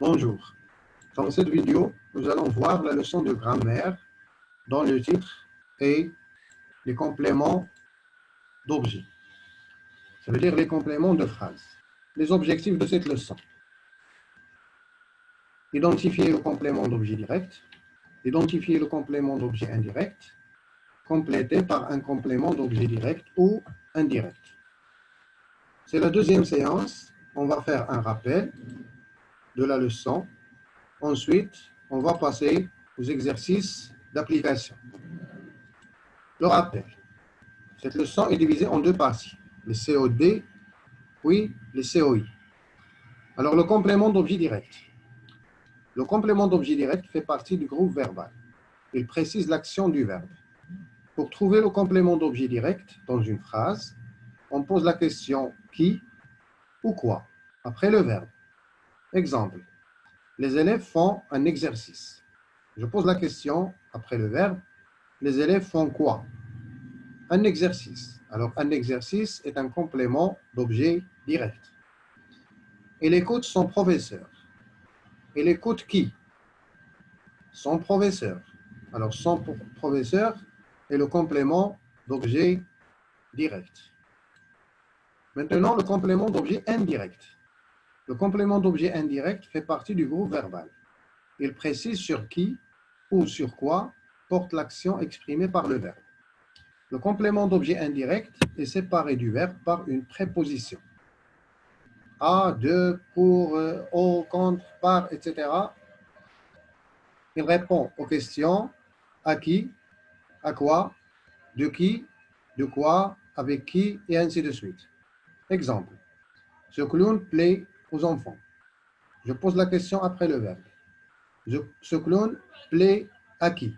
Bonjour. Dans cette vidéo, nous allons voir la leçon de grammaire dont le titre est les compléments d'objets. Ça veut dire les compléments de phrases. Les objectifs de cette leçon. Identifier le complément d'objet direct, identifier le complément d'objet indirect, complété par un complément d'objet direct ou indirect. C'est la deuxième séance. On va faire un rappel de la leçon. Ensuite, on va passer aux exercices d'application. Le rappel. Cette leçon est divisée en deux parties, les COD, puis les COI. Alors, le complément d'objet direct. Le complément d'objet direct fait partie du groupe verbal. Il précise l'action du verbe. Pour trouver le complément d'objet direct dans une phrase, on pose la question qui ou quoi après le verbe. Exemple, les élèves font un exercice. Je pose la question après le verbe, les élèves font quoi? Un exercice. Alors, un exercice est un complément d'objet direct. Il écoute son professeur. Il écoute qui? Son professeur. Alors, son professeur est le complément d'objet direct. Maintenant, le complément d'objet indirect. Le complément d'objet indirect fait partie du groupe verbal. Il précise sur qui ou sur quoi porte l'action exprimée par le verbe. Le complément d'objet indirect est séparé du verbe par une préposition. À, de, pour, au, contre, par, etc. Il répond aux questions à qui, à quoi, de qui, de quoi, avec qui, et ainsi de suite. Exemple, ce clown plaît aux enfants. Je pose la question après le verbe. Ce clown plaît à qui?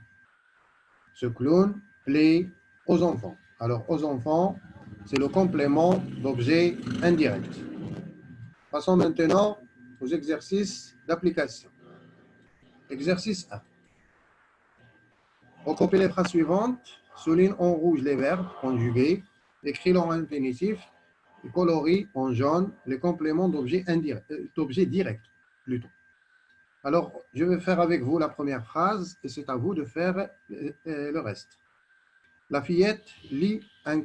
Ce clown plaît aux enfants. Alors, aux enfants, c'est le complément d'objet indirect. Passons maintenant aux exercices d'application. Exercice 1. Recopiez les phrases suivantes. Souligne en rouge les verbes conjugués. Écris-les en infinitif. Et colorie en jaune les compléments d'objet direct, plutôt. Alors, je vais faire avec vous la première phrase et c'est à vous de faire le reste. La fillette lit un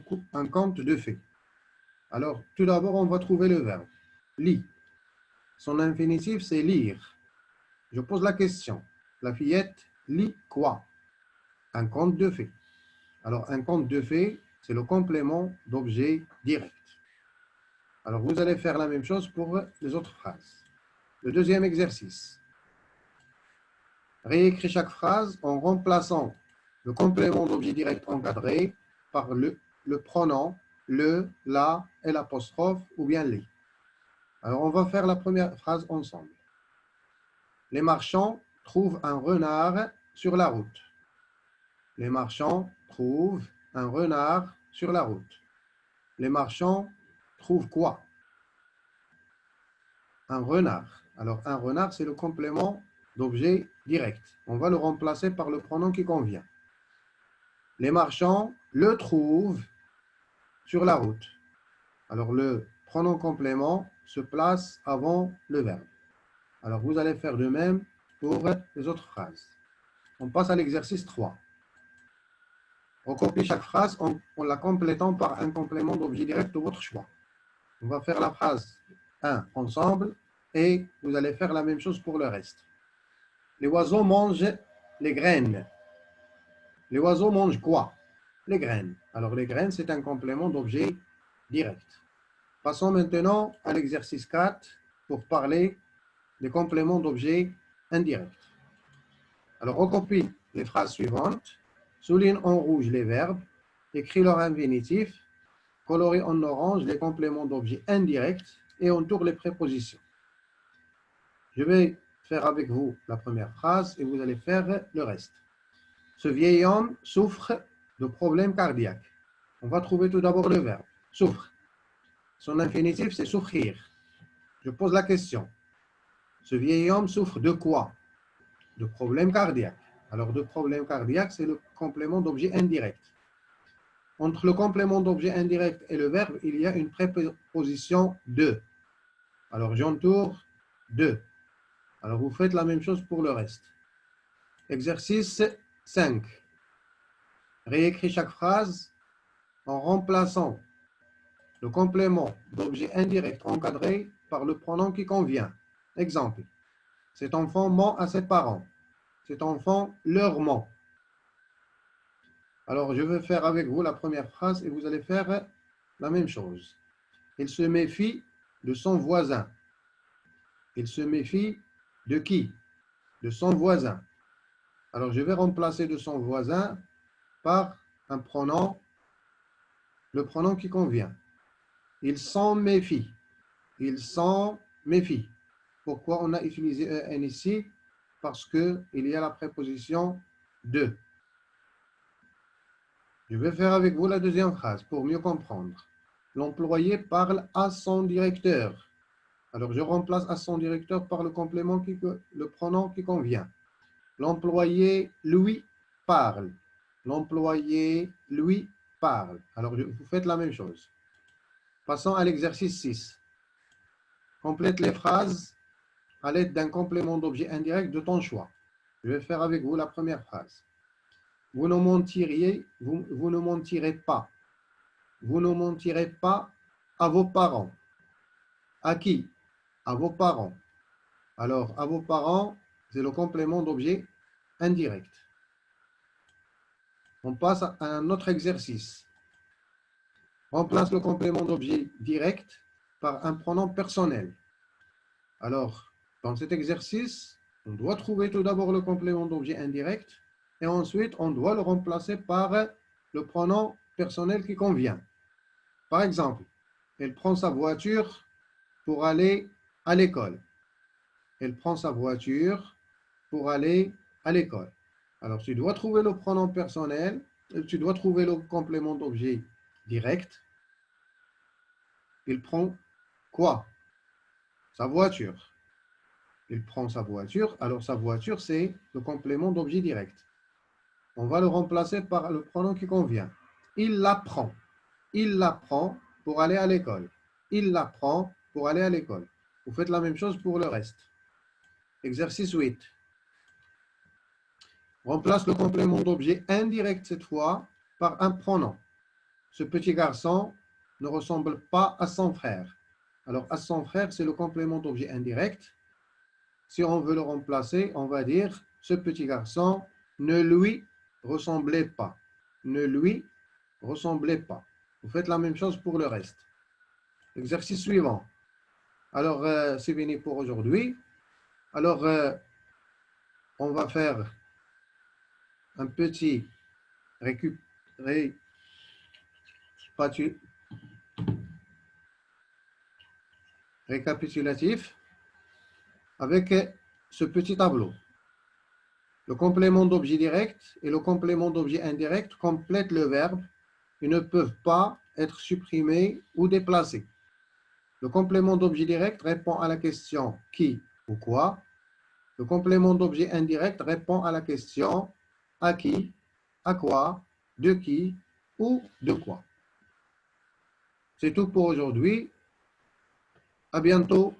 conte de fées. Alors, tout d'abord, on va trouver le verbe. Lit. Son infinitif, c'est lire. Je pose la question. La fillette lit quoi? Un conte de fées. Alors, un conte de fées, c'est le complément d'objet direct. Alors, vous allez faire la même chose pour les autres phrases. Le deuxième exercice. Réécris chaque phrase en remplaçant le complément d'objet direct encadré par le pronom, le, la et l'apostrophe ou bien les. Alors, on va faire la première phrase ensemble. Les marchands trouvent un renard sur la route. Les marchands trouvent un renard sur la route. Les marchands trouvent quoi? Un renard. Alors, un renard, c'est le complément d'objet direct. On va le remplacer par le pronom qui convient. Les marchands le trouvent sur la route. Alors, le pronom complément se place avant le verbe. Alors, vous allez faire de même pour les autres phrases. On passe à l'exercice 3. On copie chaque phrase en la complétant par un complément d'objet direct de votre choix. On va faire la phrase 1 ensemble et vous allez faire la même chose pour le reste. Les oiseaux mangent les graines. Les oiseaux mangent quoi? Les graines. Alors, les graines, c'est un complément d'objet direct. Passons maintenant à l'exercice 4 pour parler des compléments d'objet indirect. Alors, on copie les phrases suivantes. Souligne en rouge les verbes. Écris leur infinitif. Colorie en orange les compléments d'objet indirects et entoure les prépositions. Je vais faire avec vous la première phrase et vous allez faire le reste. Ce vieil homme souffre de problèmes cardiaques. On va trouver tout d'abord le verbe. Souffre. Son infinitif, c'est souffrir. Je pose la question. Ce vieil homme souffre de quoi? De problèmes cardiaques. Alors, de problèmes cardiaques, c'est le complément d'objet indirect. Entre le complément d'objet indirect et le verbe, il y a une préposition de. Alors, j'entoure de. Alors, vous faites la même chose pour le reste. Exercice 5. Réécris chaque phrase en remplaçant le complément d'objet indirect encadré par le pronom qui convient. Exemple. Cet enfant ment à ses parents. Cet enfant leur ment. Alors, je vais faire avec vous la première phrase et vous allez faire la même chose. Il se méfie de son voisin. Il se méfie de qui? De son voisin. Alors, je vais remplacer de son voisin par un pronom, le pronom qui convient. Il s'en méfie. Il s'en méfie. Pourquoi on a utilisé un ici? Parce qu'il y a la préposition de. Je vais faire avec vous la deuxième phrase pour mieux comprendre. L'employé parle à son directeur. Alors, je remplace à son directeur par le complément, le pronom qui convient. L'employé lui parle. L'employé lui parle. Alors, vous faites la même chose. Passons à l'exercice 6. Complète les phrases à l'aide d'un complément d'objet indirect de ton choix. Je vais faire avec vous la première phrase. Vous ne mentirez, vous ne mentirez pas. Vous ne mentirez pas à vos parents. À qui? À vos parents. Alors, à vos parents, c'est le complément d'objet indirect. On passe à un autre exercice. Remplace le complément d'objet direct par un pronom personnel. Alors, dans cet exercice, on doit trouver tout d'abord le complément d'objet indirect et ensuite, on doit le remplacer par le pronom personnel qui convient. Par exemple, elle prend sa voiture pour aller à l'école. Elle prend sa voiture pour aller à l'école. Alors, tu dois trouver le pronom personnel, tu dois trouver le complément d'objet direct. Il prend quoi? Sa voiture. Il prend sa voiture. Alors, sa voiture, c'est le complément d'objet direct. On va le remplacer par le pronom qui convient. Il la prend. Il la prend pour aller à l'école. Il la prend pour aller à l'école. Vous faites la même chose pour le reste. Exercice 8. Remplace le complément d'objet indirect cette fois par un pronom. Ce petit garçon ne ressemble pas à son frère. Alors, à son frère, c'est le complément d'objet indirect. Si on veut le remplacer, on va dire ce petit garçon ne lui ressemblait pas. Ne lui ressemblait pas. Vous faites la même chose pour le reste. Exercice suivant. Alors, c'est fini pour aujourd'hui. Alors, on va faire un petit récapitulatif avec ce petit tableau. Le complément d'objet direct et le complément d'objet indirect complètent le verbe et ne peuvent pas être supprimés ou déplacés. Le complément d'objet direct répond à la question qui ou quoi. Le complément d'objet indirect répond à la question à qui, à quoi, de qui ou de quoi. C'est tout pour aujourd'hui. À bientôt.